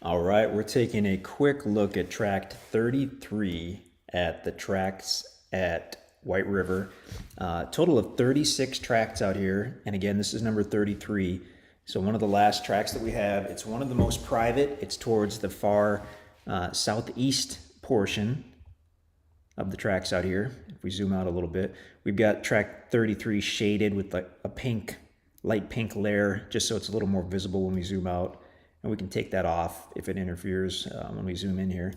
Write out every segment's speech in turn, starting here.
All right, we're taking a quick look at Tract 33 at the Tracts at White River. Total of 36 tracts out here, and again, this is number 33. So one of the last tracts that we have, it's one of the most private. It's towards the far southeast portion of the tracts out here. If we zoom out a little bit, we've got Tract 33 shaded with like a pink, light pink layer, just so it's a little more visible when we zoom out. And we can take that off if it interferes when we zoom in here.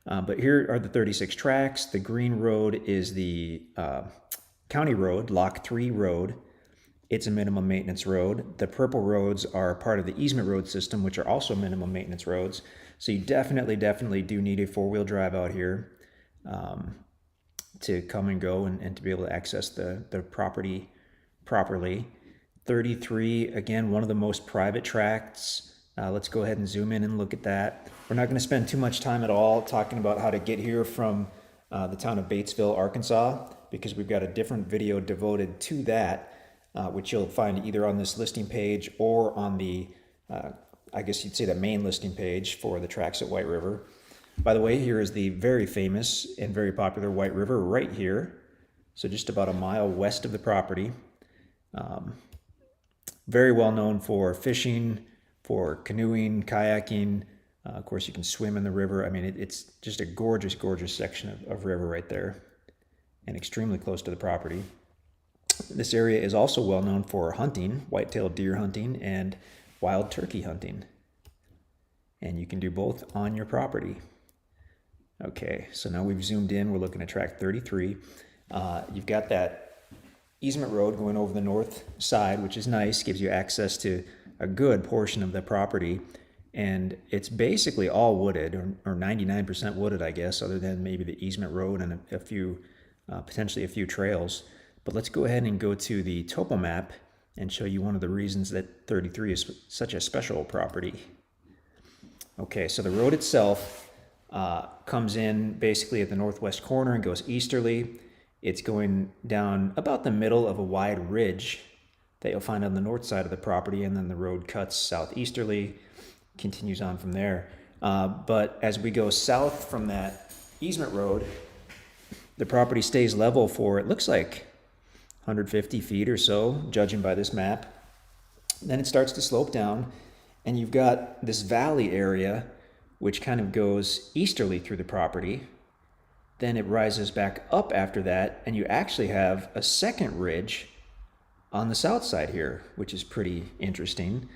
But here are the 36 tracts. The green road is the county road, Lock 3 road. It's a minimum maintenance road. The purple roads are part of the easement road system, which are also minimum maintenance roads. So you definitely do need a four-wheel drive out here to come and go and to be able to access the property properly. 33, again, one of the most private tracts. Let's go ahead and zoom in and look at that. We're not going to spend too much time at all talking about how to get here from the town of Batesville, Arkansas, because we've got a different video devoted to that, which you'll find either on this listing page or on the, I guess you'd say the main listing page for the Tracts at White River. By the way, here is the very famous and very popular White River right here. So just about a mile west of the property. Very well known for fishing, for canoeing, kayaking. Of course, you can swim in the river. I mean, it's just a gorgeous, gorgeous section of river right there, and extremely close to the property. This area is also well known for hunting, white-tailed deer hunting, and wild turkey hunting. And you can do both on your property. Okay, so now we've zoomed in. We're looking at Tract 33. You've got that easement road going over the north side, which is nice, gives you access to a good portion of the property, and it's basically all wooded, or 99% wooded, I guess, other than maybe the easement road and a few, potentially a few trails. But let's go ahead and go to the topo map and show you one of the reasons that 33 is such a special property. Okay, so the road itself comes in basically at the northwest corner and goes easterly. It's going down about the middle of a wide ridge that you'll find on the north side of the property, and then the road cuts southeasterly, continues on from there. But as we go south from that easement road, the property stays level for, it looks like 150 feet or so, judging by this map. Then it starts to slope down, and you've got this valley area, which kind of goes easterly through the property. Then it rises back up after that, and you actually have a second ridge on the south side here, which is pretty interesting.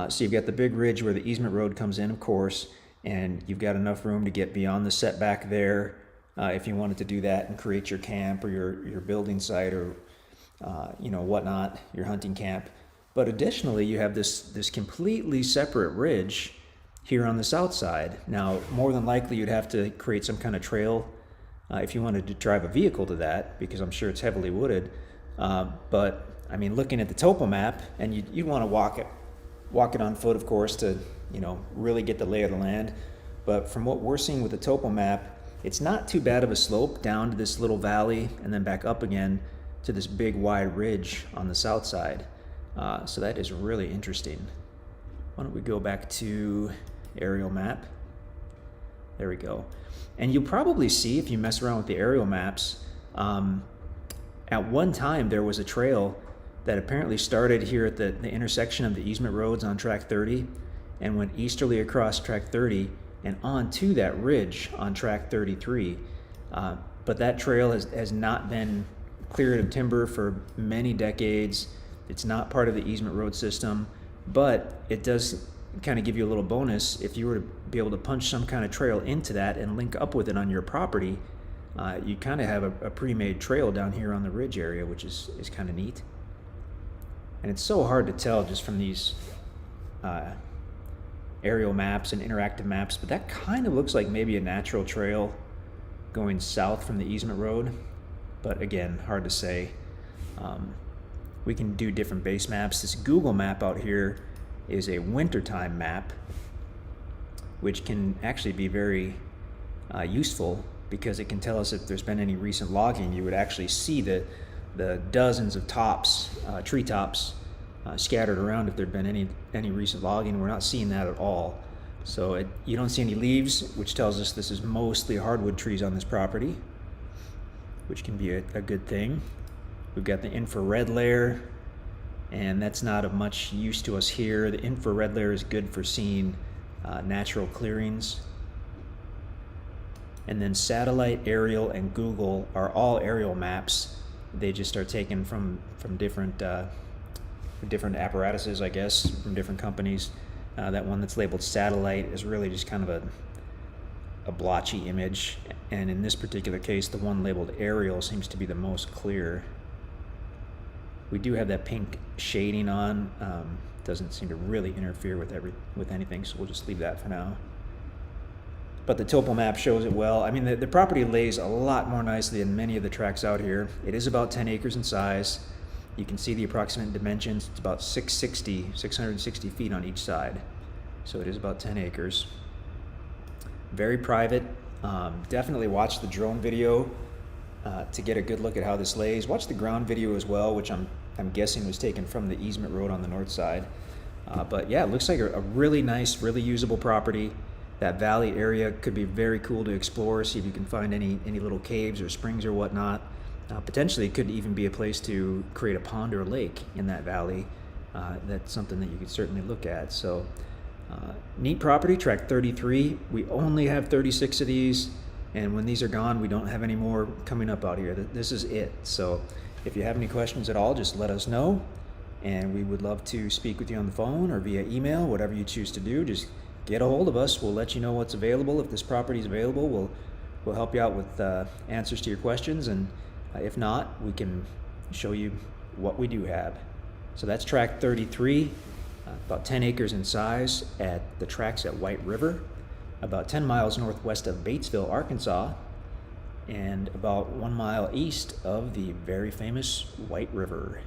So you've got the big ridge where the easement road comes in, of course, and you've got enough room to get beyond the setback there if you wanted to do that and create your camp or your building site or whatnot, your hunting camp. But additionally, you have this completely separate ridge here on the south side. Now, more than likely, you'd have to create some kind of trail if you wanted to drive a vehicle to that, because I'm sure it's heavily wooded. But I mean, looking at the topo map, and you'd want to walk it on foot, of course, to really get the lay of the land. But from what we're seeing with the topo map, it's not too bad of a slope down to this little valley and then back up again to this big wide ridge on the south side. So that is really interesting. Why don't we go back to aerial map? There we go. And you'll probably see, if you mess around with the aerial maps, at one time there was a trail that apparently started here at the intersection of the easement roads on Tract 30 and went easterly across Tract 30 and onto that ridge on Tract 33. But that trail has not been cleared of timber for many decades. It's not part of the easement road system, but it does kind of give you a little bonus if you were to be able to punch some kind of trail into that and link up with it on your property. You kind of have a pre-made trail down here on the ridge area, which is kind of neat. And it's so hard to tell just from these aerial maps and interactive maps, but that kind of looks like maybe a natural trail going south from the easement road. But again, hard to say. We can do different base maps. This Google map out here is a wintertime map, which can actually be very useful, because it can tell us if there's been any recent logging. You would actually see the dozens of treetops scattered around if there'd been any recent logging. We're not seeing that at all. So you don't see any leaves, which tells us this is mostly hardwood trees on this property, which can be a good thing. We've got the infrared layer, and that's not of much use to us here. The infrared layer is good for seeing natural clearings. And then satellite, aerial, and Google are all aerial maps. They just are taken from different apparatuses, I guess, from different companies. That one that's labeled satellite is really just kind of a blotchy image, and in this particular case, the one labeled aerial seems to be the most clear. We do have that pink shading on. Doesn't seem to really interfere with anything, so we'll just leave that for now. But the topo map shows it well. I mean, the property lays a lot more nicely than many of the tracts out here. It is about 10 acres in size. You can see the approximate dimensions. It's about 660 feet on each side. So it is about 10 acres. Very private. Definitely watch the drone video to get a good look at how this lays. Watch the ground video as well, which I'm guessing was taken from the easement road on the north side. But yeah, it looks like a really nice, really usable property. That valley area could be very cool to explore, see if you can find any little caves or springs or whatnot. Potentially it could even be a place to create a pond or a lake in that valley. That's something that you could certainly look at. So neat property, Tract 33. We only have 36 of these, and when these are gone, we don't have any more coming up out here. This is it. So if you have any questions at all, just let us know, and we would love to speak with you on the phone or via email, whatever you choose to do. Just get a hold of us. We'll let you know what's available. If this property is available, we'll help you out with answers to your questions, and if not, we can show you what we do have. So that's Tract 33, about 10 acres in size at the Tracts at White River, about 10 miles northwest of Batesville, Arkansas, and about 1 mile east of the very famous White River.